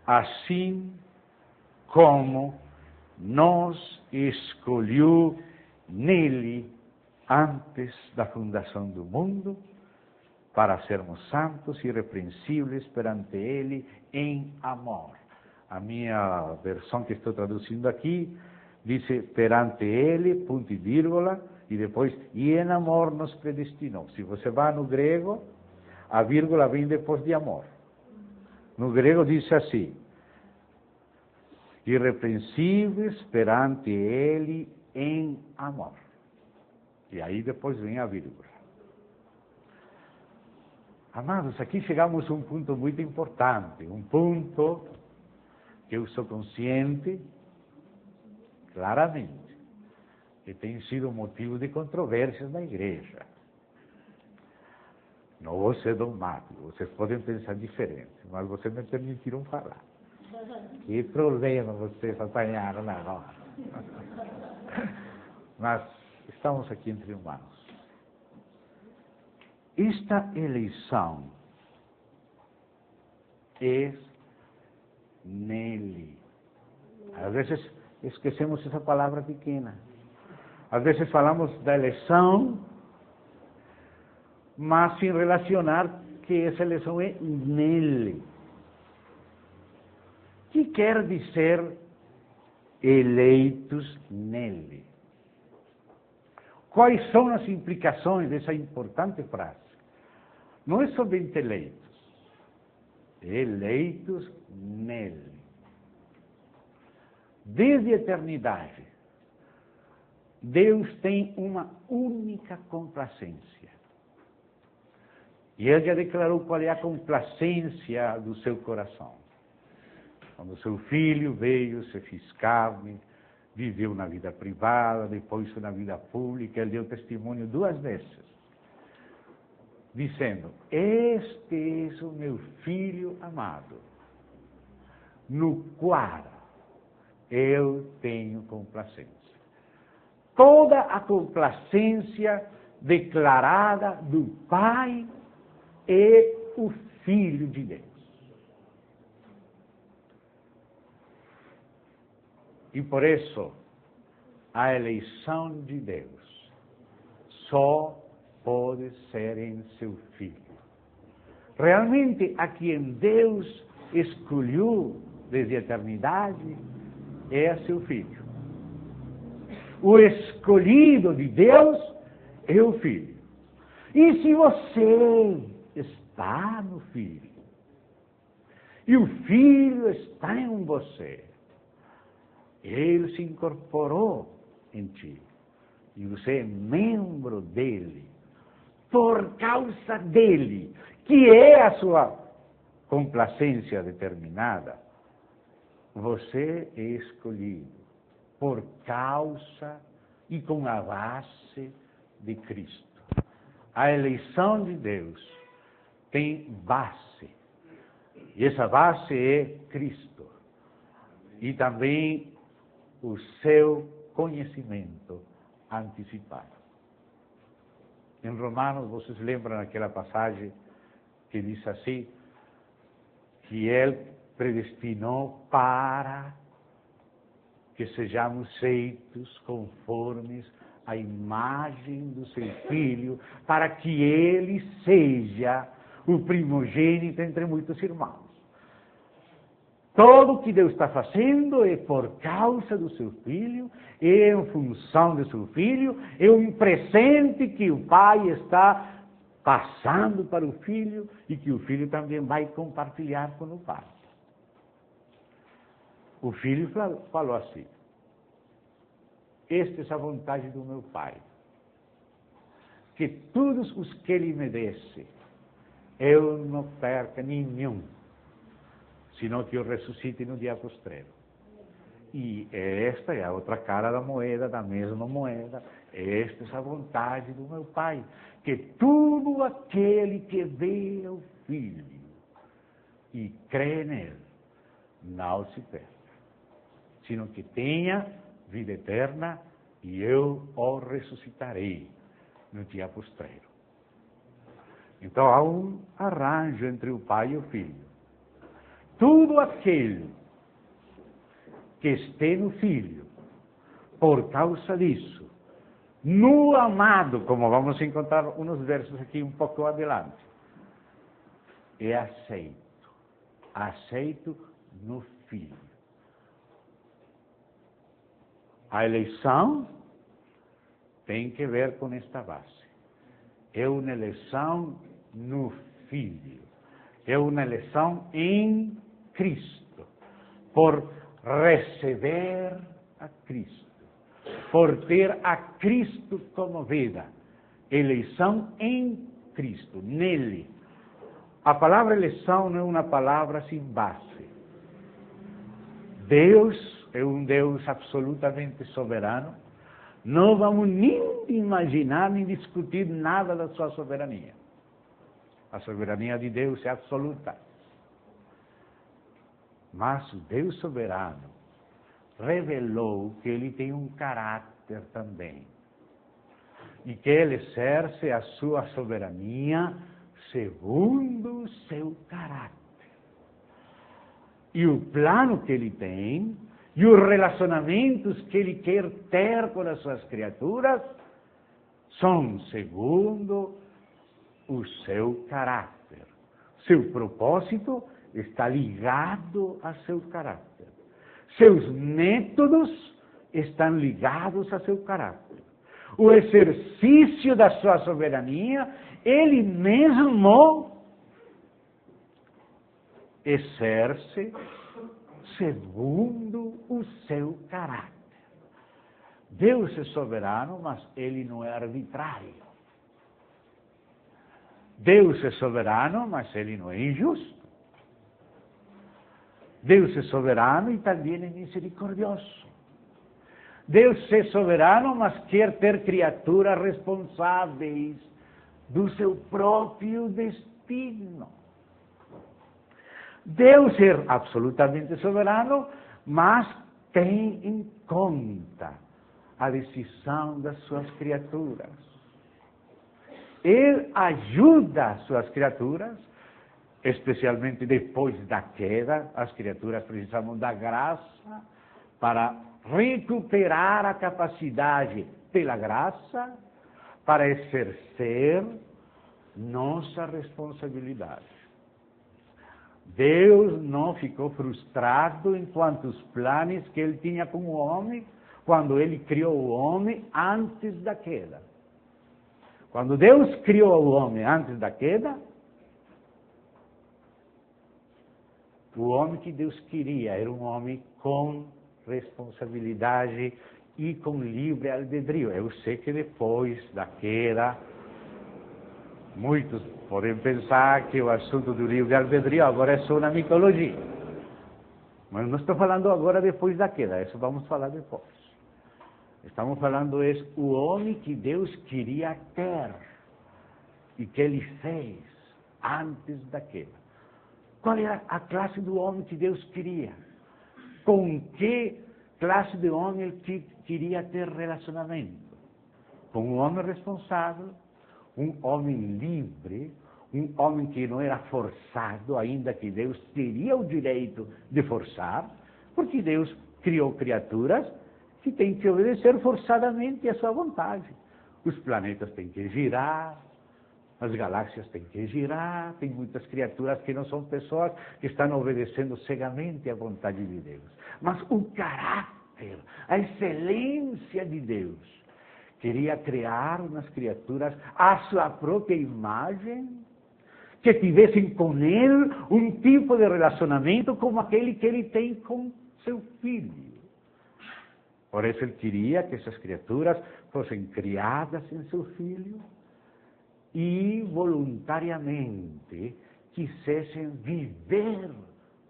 assim como nos escolheu nele antes da fundação do mundo, para sermos santos e irrepreensíveis perante ele em amor. A minha versão que estou traduzindo aqui diz perante ele, ponto e vírgula, e depois, e em amor nos predestinou. Se você vai no grego, a vírgula vem depois de amor. No grego diz assim: irrepreensíveis perante ele em amor. E aí depois vem a vírgula. Amados, aqui chegamos a um ponto muito importante, um ponto que eu sou consciente, claramente, que tem sido motivo de controvérsias na igreja. Não vou ser dogmático, vocês podem pensar diferente, mas vocês me permitiram falar. Que problema vocês apanharam na hora. Mas estamos aqui entre humanos. Esta eleição é nele. Às vezes esquecemos essa palavra pequena. Às vezes falamos da eleição, mas sem relacionar que essa eleição é nele. O que quer dizer eleitos nele? Quais são as implicações dessa importante frase? Não é somente eleitos, eleitos nele. Desde a eternidade, Deus tem uma única complacência. E Ele já declarou qual é a complacência do seu coração. Quando o seu filho veio, se fez carne, viveu na vida privada, depois na vida pública, ele deu testemunho 2 vezes, dizendo: este é o meu filho amado, no qual eu tenho complacência. Toda a complacência declarada do Pai é o Filho de Deus. E por isso, a eleição de Deus só pode ser em seu Filho. Realmente, a quem Deus escolheu desde a eternidade é seu Filho. O escolhido de Deus é o Filho. E se você está no Filho, e o Filho está em você, Ele se incorporou em ti, e você é membro dele, por causa dele, que é a sua complacência determinada, você é escolhido por causa e com a base de Cristo. A eleição de Deus tem base, e essa base é Cristo, e também o seu conhecimento antecipado. Em Romanos, vocês lembram aquela passagem que diz assim, que Ele predestinou para que sejamos feitos conformes à imagem do seu Filho, para que Ele seja o primogênito entre muitos irmãos. Tudo o que Deus está fazendo é por causa do seu Filho, é em função do seu Filho, é um presente que o Pai está passando para o Filho e que o Filho também vai compartilhar com o Pai. O Filho falou assim: esta é a vontade do meu Pai, que todos os que Ele me desse, eu não perca nenhum, senão que eu ressuscite no dia postreiro. E esta é a outra cara da moeda, da mesma moeda. Esta é a vontade do meu Pai, que todo aquele que vê o Filho e crê nele, não se perca, sino que tenha vida eterna, e eu o ressuscitarei no dia postreiro. Então há um arranjo entre o Pai e o Filho. Tudo aquele que esteja no Filho, por causa disso, no amado, como vamos encontrar uns versos aqui um pouco adiante, é aceito no Filho. A eleição tem que ver com esta base. É uma eleição no Filho. É uma eleição em Cristo. Por receber a Cristo. Por ter a Cristo como vida. Eleição em Cristo, nele. A palavra eleição não é uma palavra sem base. Deus é um Deus absolutamente soberano. Não vamos nem imaginar, nem discutir nada da sua soberania. A soberania de Deus é absoluta. Mas o Deus soberano revelou que ele tem um caráter também. E que ele exerce a sua soberania segundo o seu caráter. E o plano que ele tem, e os relacionamentos que ele quer ter com as suas criaturas, são segundo o seu caráter. Seu propósito está ligado a seu caráter. Seus métodos estão ligados a seu caráter. O exercício da sua soberania, ele mesmo exerce segundo o seu caráter. Deus é soberano, mas ele não é arbitrário. Deus é soberano, mas ele não é injusto. Deus é soberano e também é misericordioso. Deus é soberano, mas quer ter criaturas responsáveis do seu próprio destino. Deus é absolutamente soberano, mas tem em conta a decisão das suas criaturas. Ele ajuda as suas criaturas, especialmente depois da queda. As criaturas precisam da graça para recuperar a capacidade pela graça para exercer nossa responsabilidade. Deus não ficou frustrado enquanto os planos que ele tinha com o homem, quando ele criou o homem antes da queda. Quando Deus criou o homem antes da queda, o homem que Deus queria era um homem com responsabilidade e com livre albedrio. Eu sei que depois da queda, muitos podem pensar que o assunto do livre albedrio agora é só uma mitologia. Mas não estou falando agora depois da queda, isso vamos falar depois. Estamos falando o homem que Deus queria ter e que ele fez antes da queda. Qual era a classe do homem que Deus queria? Com que classe de homem ele queria ter relacionamento? Com um homem responsável, um homem livre, um homem que não era forçado, ainda que Deus teria o direito de forçar, porque Deus criou criaturas que têm que obedecer forçadamente à sua vontade. Os planetas têm que girar, as galáxias têm que girar, tem muitas criaturas que não são pessoas, que estão obedecendo cegamente à vontade de Deus. Mas o caráter, a excelência de Deus, queria criar umas criaturas à sua própria imagem, que tivessem com ele um tipo de relacionamento como aquele que ele tem com seu filho. Por isso ele queria que essas criaturas fossem criadas em seu filho e voluntariamente quisessem viver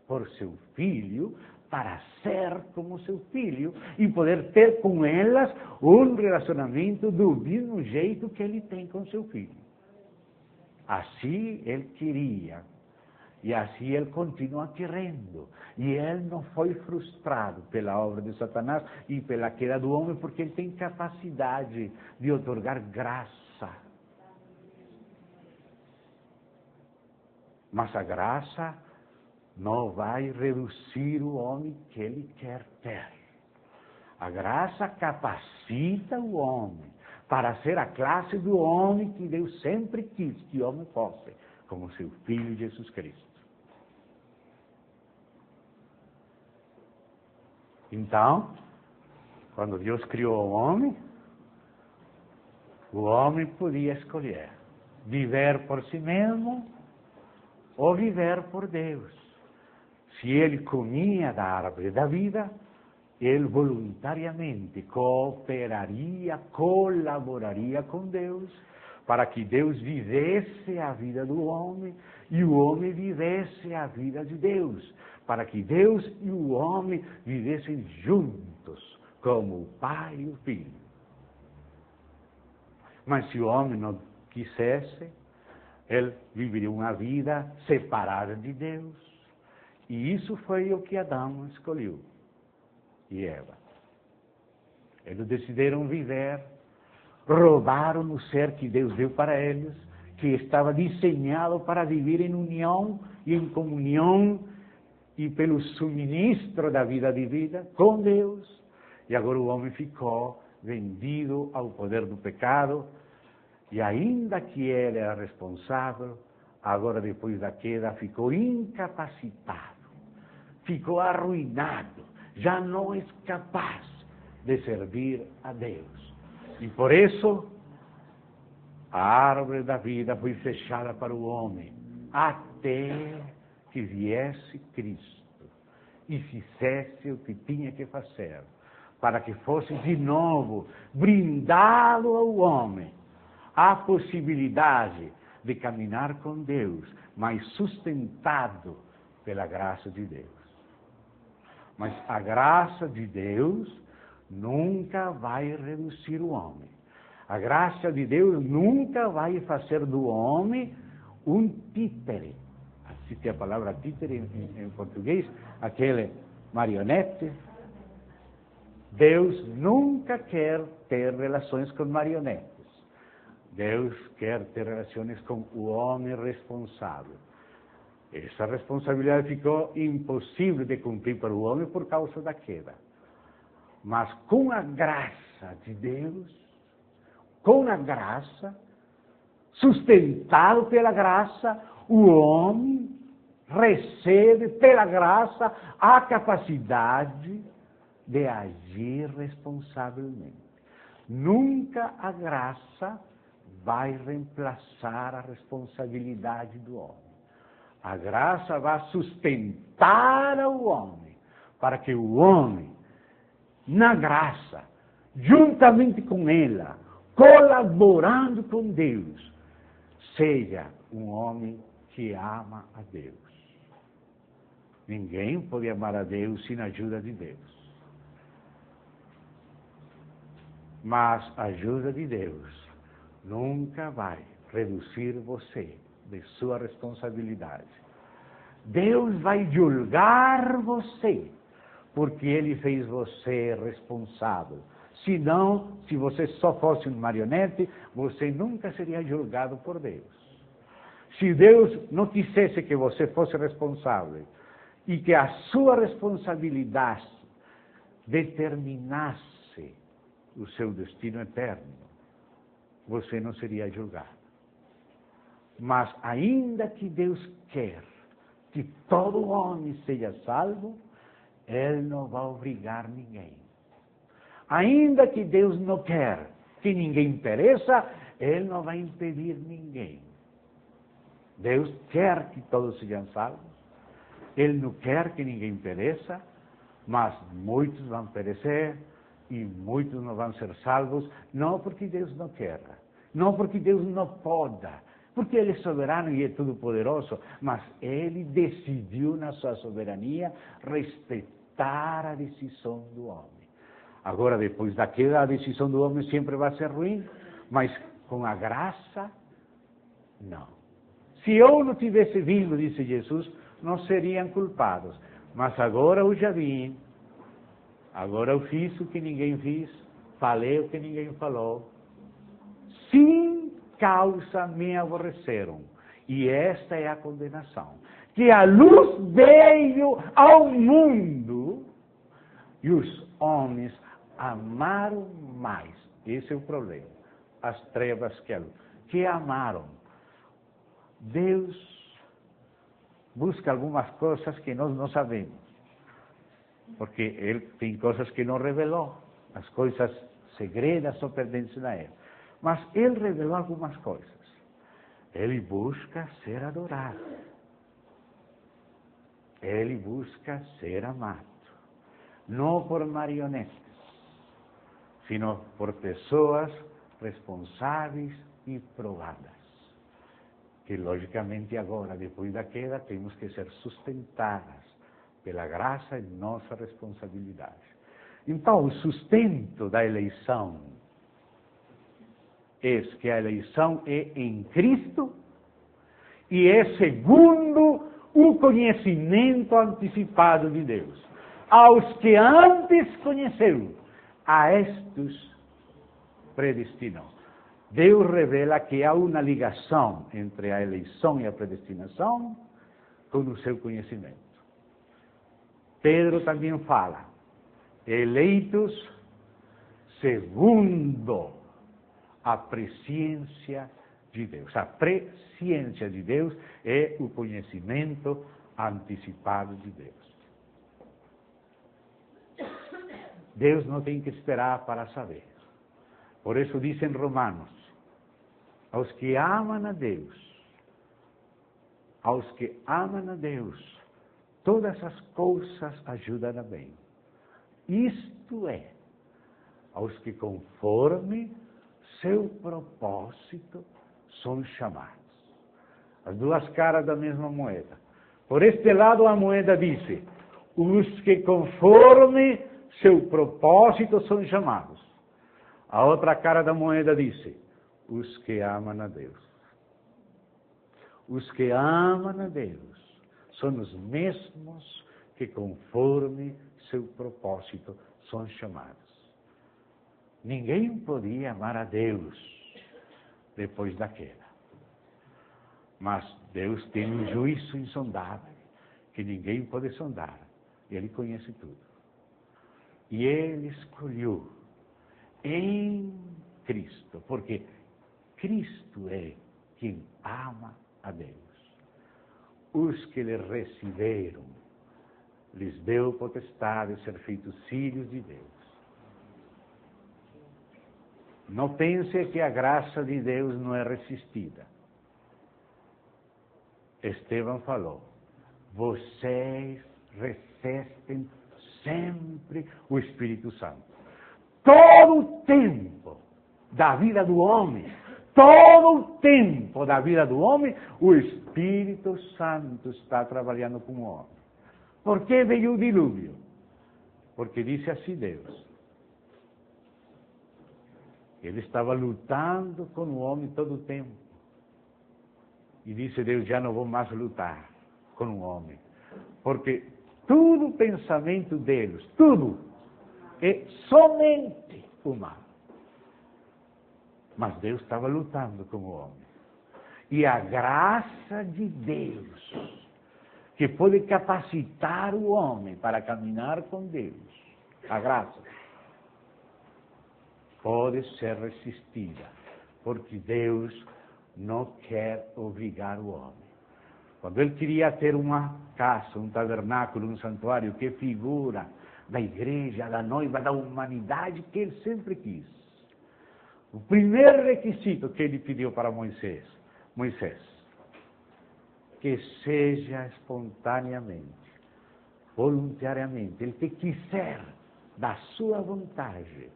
por seu filho, para ser como seu filho e poder ter com elas um relacionamento do mesmo jeito que ele tem com seu filho. Assim ele queria, e assim ele continua querendo. E ele não foi frustrado pela obra de Satanás e pela queda do homem, porque ele tem capacidade de otorgar graça. Mas a graça não vai reduzir o homem que ele quer ter. A graça capacita o homem para ser a classe do homem que Deus sempre quis que o homem fosse, como seu Filho Jesus Cristo. Então, quando Deus criou o homem podia escolher viver por si mesmo ou viver por Deus. Se ele comia da árvore da vida, ele voluntariamente cooperaria, colaboraria com Deus, para que Deus vivesse a vida do homem e o homem vivesse a vida de Deus, para que Deus e o homem vivessem juntos, como o Pai e o Filho. Mas se o homem não quisesse, ele viveria uma vida separada de Deus. E isso foi o que Adão escolheu, e Eva. Eles decidiram viver, roubaram o ser que Deus deu para eles, que estava desenhado para viver em união e em comunhão e pelo suministro da vida divina com Deus. E agora o homem ficou vendido ao poder do pecado, e ainda que ele era responsável, agora depois da queda ficou incapacitado, ficou arruinado, já não é capaz de servir a Deus. E por isso, a árvore da vida foi fechada para o homem, até que viesse Cristo e fizesse o que tinha que fazer, para que fosse de novo brindado ao homem a possibilidade de caminhar com Deus, mas sustentado pela graça de Deus. Mas a graça de Deus nunca vai reduzir o homem. A graça de Deus nunca vai fazer do homem um títere. Existe a palavra títere em português, aquele marionete. Deus nunca quer ter relações com marionetes. Deus quer ter relações com o homem responsável. Essa responsabilidade ficou impossível de cumprir para o homem por causa da queda. Mas com a graça de Deus, com a graça, sustentado pela graça, o homem recebe pela graça a capacidade de agir responsavelmente. Nunca a graça vai reemplaçar a responsabilidade do homem. A graça vai sustentar o homem, para que o homem, na graça, juntamente com ela, colaborando com Deus, seja um homem que ama a Deus. Ninguém pode amar a Deus sem a ajuda de Deus. Mas a ajuda de Deus nunca vai reduzir você de sua responsabilidade. Deus vai julgar você, porque Ele fez você responsável. Senão, se você só fosse um marionete, você nunca seria julgado por Deus. Se Deus não quisesse que você fosse responsável, e que a sua responsabilidade determinasse o seu destino eterno, você não seria julgado. Mas ainda que Deus quer que todo homem seja salvo, Ele não vai obrigar ninguém. Ainda que Deus não quer que ninguém pereça, Ele não vai impedir ninguém. Deus quer que todos sejam salvos. Ele não quer que ninguém pereça, mas muitos vão perecer e muitos não vão ser salvos, não porque Deus não quer, não porque Deus não poda, porque Ele é soberano e é todo-poderoso, mas Ele decidiu na sua soberania respeitar a decisão do homem. Agora, depois da queda, a decisão do homem sempre vai ser ruim, mas com a graça, não. Se eu não tivesse vindo, disse Jesus, não seriam culpados. Mas agora eu já vim, agora eu fiz o que ninguém fez, falei o que ninguém falou. Sem causa me aborreceram. E esta é a condenação, que a luz veio ao mundo e os homens amaram mais. Esse é o problema. As trevas que a luz. Que amaram. Deus busca algumas coisas que nós não sabemos. Porque Ele tem coisas que não revelou. As coisas segredas só pertencem a Ele. Mas Ele revelou algumas coisas. Ele busca ser adorado. Ele busca ser amado. Não por marionetas, sino por pessoas responsáveis e provadas. Que, logicamente, agora, depois da queda, temos que ser sustentadas pela graça e nossa responsabilidade. Então, o sustento da eleição é que a eleição é em Cristo e é segundo o conhecimento antecipado de Deus. Aos que antes conheceu, a estes predestinou. Deus revela que há uma ligação entre a eleição e a predestinação com o seu conhecimento. Pedro também fala, eleitos segundo a presciência de Deus. A presciência de Deus é o conhecimento antecipado de Deus. Deus não tem que esperar para saber. Por isso diz em Romanos, aos que amam a Deus, todas as coisas ajudam a bem. Isto é, aos que conforme seu propósito são chamados. As duas caras da mesma moeda. Por este lado a moeda diz, os que conforme seu propósito são chamados. A outra cara da moeda diz, os que amam a Deus. Os que amam a Deus são os mesmos que conforme seu propósito são chamados. Ninguém podia amar a Deus depois da queda. Mas Deus tem um juízo insondável, que ninguém pode sondar. Ele conhece tudo. E Ele escolheu em Cristo, porque Cristo é quem ama a Deus. Os que lhe receberam, lhes deu potestade de ser feitos filhos de Deus. Não pense que a graça de Deus não é resistida. Estevão falou, vocês recebem sempre o Espírito Santo. Todo o tempo da vida do homem, o Espírito Santo está trabalhando com o homem. Por que veio o dilúvio? Porque disse assim Deus. Ele estava lutando com o homem todo o tempo. E disse Deus, já não vou mais lutar com o homem. Porque todo o pensamento deles, tudo, é somente humano. Mas Deus estava lutando com o homem. E a graça de Deus, que pode capacitar o homem para caminhar com Deus, a graça, pode ser resistida, porque Deus não quer obrigar o homem. Quando Ele queria ter uma casa, um tabernáculo, um santuário, que figura da igreja, da noiva, da humanidade que Ele sempre quis. O primeiro requisito que Ele pediu para Moisés, que seja espontaneamente, voluntariamente, ele que quiser, da sua vontade,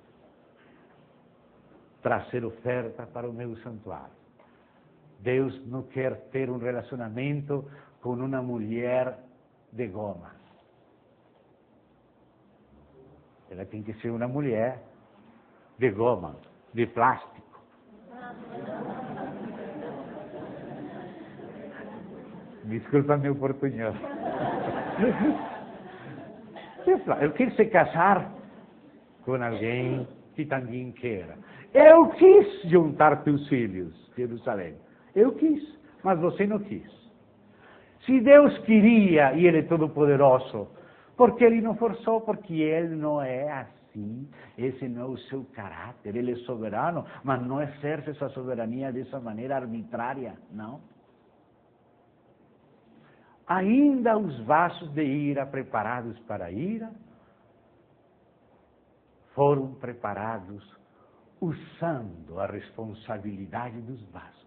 trazer oferta para o meu santuário. Deus não quer ter um relacionamento com uma mulher de goma. Ela tem que ser uma mulher de goma, de plástico. Desculpa meu portunhol. Eu quero se casar com alguém que também queira. Eu quis juntar teus filhos, Jerusalém. Eu quis, mas você não quis. Se Deus queria e Ele é todo-poderoso, por que Ele não forçou? Porque Ele não é assim, esse não é o seu caráter. Ele é soberano, mas não exerce essa soberania dessa maneira arbitrária, não. Ainda os vasos de ira preparados para a ira foram preparados usando a responsabilidade dos vasos.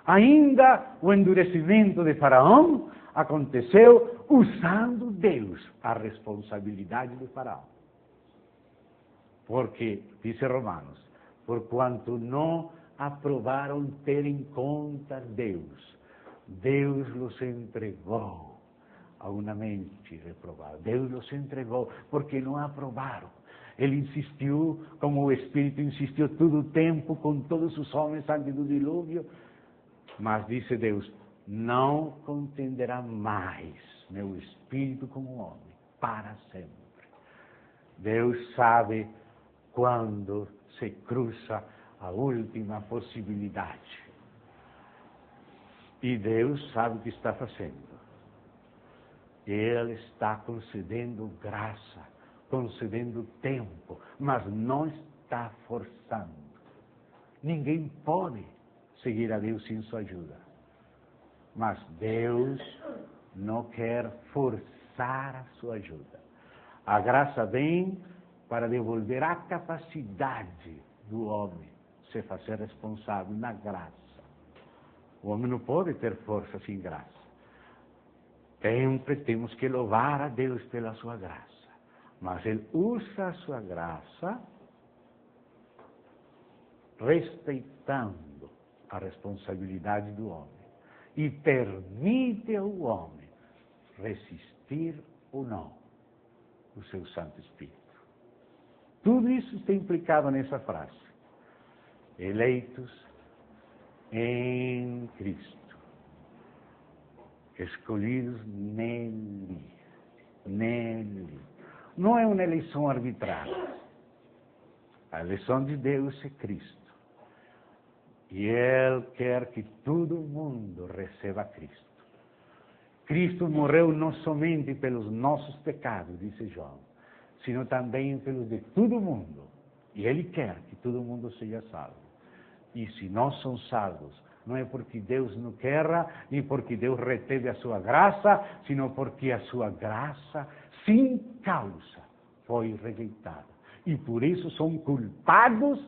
Ainda o endurecimento de Faraó aconteceu usando Deus a responsabilidade de Faraó. Porque, diz Romanos, porquanto não aprovaram ter em conta Deus, Deus los entregou a uma mente reprovada. Deus los entregou porque não aprovaram. Ele insistiu, como o Espírito insistiu todo o tempo com todos os homens antes do dilúvio. Mas disse Deus, não contenderá mais meu Espírito com o homem, para sempre. Deus sabe quando se cruza a última possibilidade. E Deus sabe o que está fazendo. Ele está concedendo graça, concedendo tempo, mas não está forçando. Ninguém pode seguir a Deus sem sua ajuda. Mas Deus não quer forçar a sua ajuda. A graça vem para devolver a capacidade do homem se fazer responsável na graça. O homem não pode ter força sem graça. Sempre temos que louvar a Deus pela sua graça. Mas Ele usa a sua graça respeitando a responsabilidade do homem e permite ao homem resistir ou não o seu Santo Espírito. Tudo isso está implicado nessa frase. Eleitos em Cristo, escolhidos nele. Não é uma eleição arbitrária. A eleição de Deus é Cristo. E Ele quer que todo mundo receba Cristo. Cristo morreu não somente pelos nossos pecados, disse João, sino também pelos de todo mundo. E Ele quer que todo mundo seja salvo. E se não são salvos, não é porque Deus não queira, nem porque Deus reteve a sua graça, sino porque a sua graça, sem causa, foi rejeitada. E por isso são culpados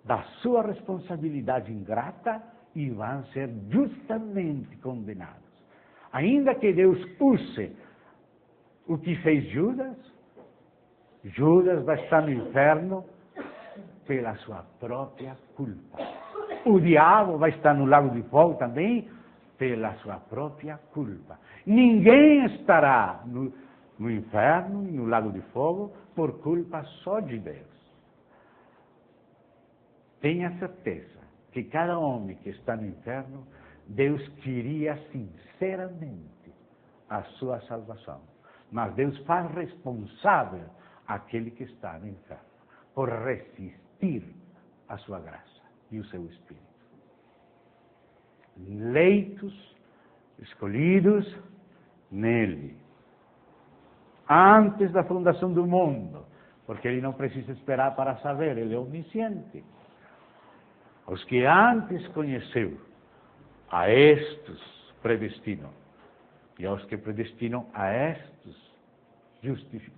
da sua responsabilidade ingrata e vão ser justamente condenados. Ainda que Deus use o que fez Judas, Judas vai estar no inferno pela sua própria culpa. O diabo vai estar no lago de fogo também pela sua própria culpa. Ninguém estará no inferno e no lago de fogo por culpa só de Deus. Tenha certeza que cada homem que está no inferno, Deus queria sinceramente a sua salvação. Mas Deus faz responsável aquele que está no inferno por resistir à sua graça e o seu Espírito. Eleitos, escolhidos nele. Antes da fundação do mundo, porque ele não precisa esperar para saber, ele é onisciente. Os que antes conheceu, a estes predestinou. E aos que predestinou, a estes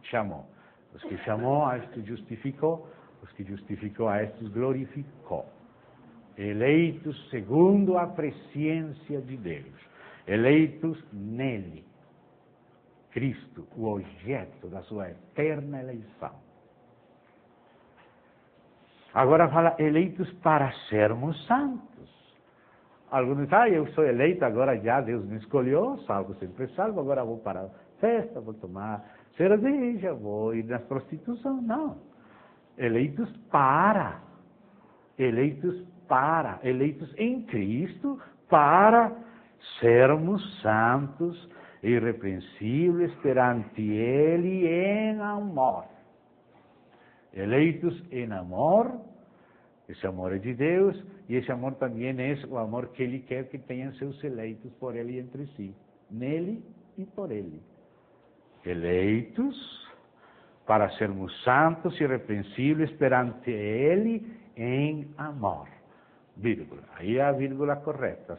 chamou. Os que chamou, a estes justificou. Os que justificou, a estes glorificou. Eleitos segundo a presciência de Deus. Eleitos nele. Cristo, o objeto da sua eterna eleição. Agora fala, eleitos para sermos santos. Alguns dizem, eu sou eleito, agora já Deus me escolheu, salvo sempre salvo, agora vou para a festa, vou tomar cerveja, vou ir na prostituição. Não. Eleitos em Cristo, para sermos santos, irrepreensíveis perante Ele em amor. Eleitos em amor, esse amor é de Deus, e esse amor também é o amor que Ele quer que tenham seus eleitos por Ele entre si, nele e por Ele. Eleitos para sermos santos e irrepreensíveis perante Ele em amor. Vírgula. Aí é a vírgula correta.